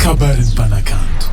kabarin'ny mpanakanto.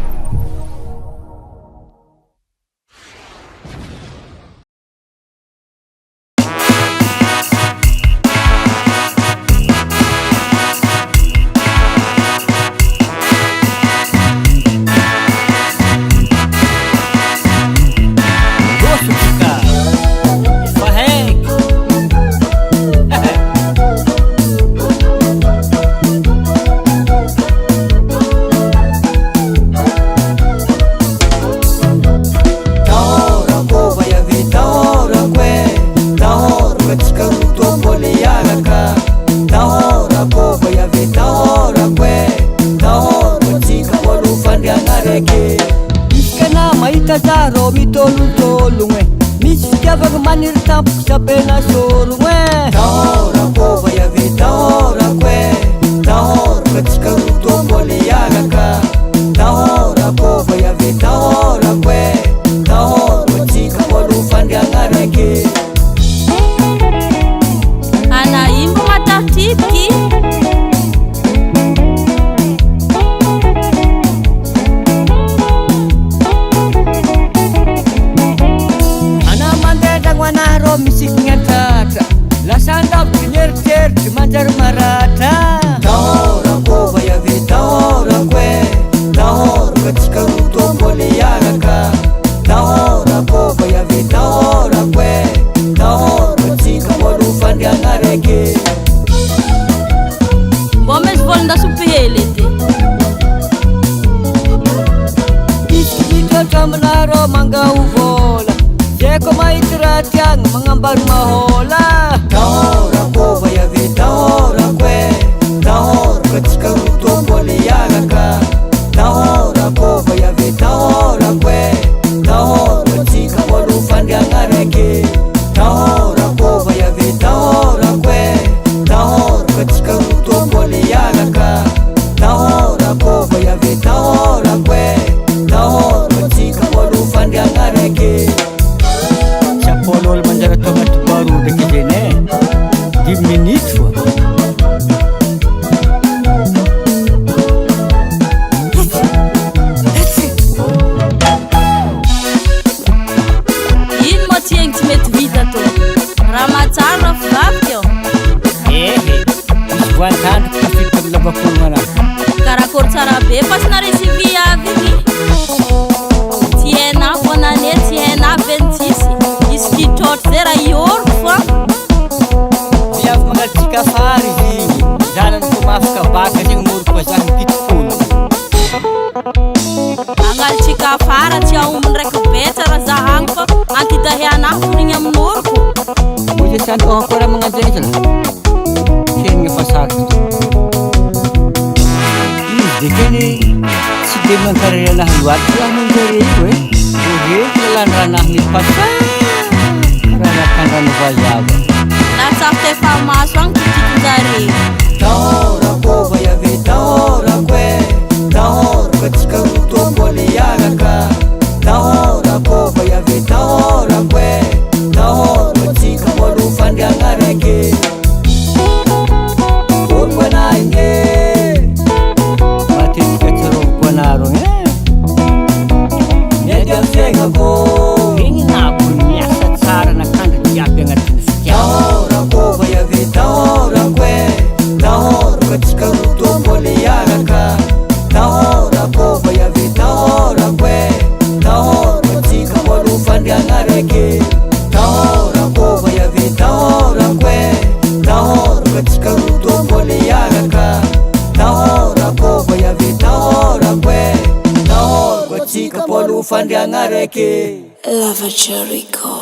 Tazaro mitolotologna misy fitiavagna maniry tampoky sapena sorogna tahora kova yave tahorako tahorako atsika rotomboly iaraka tahora kova yave tahorako tahorako atsika mbolo fandriagna raiky ana imbo matatiky misikignatratra lasandavy nyeritreritry manjary maratra tahora kova yave tahorako tahorako atsika rotomboly iaraka tahora kova yave tahorako tahorako atsika mbolo fandriagna raiky mbô misy volon-dasopy hely edy isikitotra aminarô mangao vola zeko mahity raha tiagna magnambary mahola tahora kova yave tahorako tahorako atsika rotomboly iaraka tahora kova yave tahorako tahorako atsika mbolo fandriagna raiky tahora kova yave tahorako tahorako atsika rotomboly iaraka tahora kova yave tahorako tahorako atsika mbolo fandriagna raiky olo manjara tonga tubaru deke jene 10 minutes fois ino mo tiegny tsy mety vita to raha matsara fivavy eo misy voantandro kafita amin'ny lavakonana karakory tsara be pasina resivi avy igny tiena vonane tiena 26 iskitrotry zay raha ioroko fa viavy magnatsika fary igny zanany ko mafaka baka zegny moroko zah mipitikolo agnalitsika fara tsy aombony raiky betsara zahagny fa antidahiana fonigny amin'oroko moze sany ohakora magnanjeny zala kenigna fa sarotra izy dekeny tsy de mankarary anahy loaty raha manjare io oreky lalandranahy mipasa rahakandrano vazava lasafy tefa maso agny titikinjare tahora kova yave tahorako tahorako atsika rotomboly iaraka tahora kova yave tahorako tahorako atsika mbolo fandriagna raiky oroko anahigny matetika tsarovoko anaro miady amy fiaignako igny nabony miasa tsara nakandra jiaby agnatin'ny tahora kova yave tahorako tahorako atsika rotomboly iaraka tahora kova yave tahorako tahorako atsika mbolo fandriagna raiky tahora kova yave tahorako tahorako atsika rotomboly iaraka tahora kova yave tahorako tahorako atsika mbolo fandriagna raiky Lavature Record.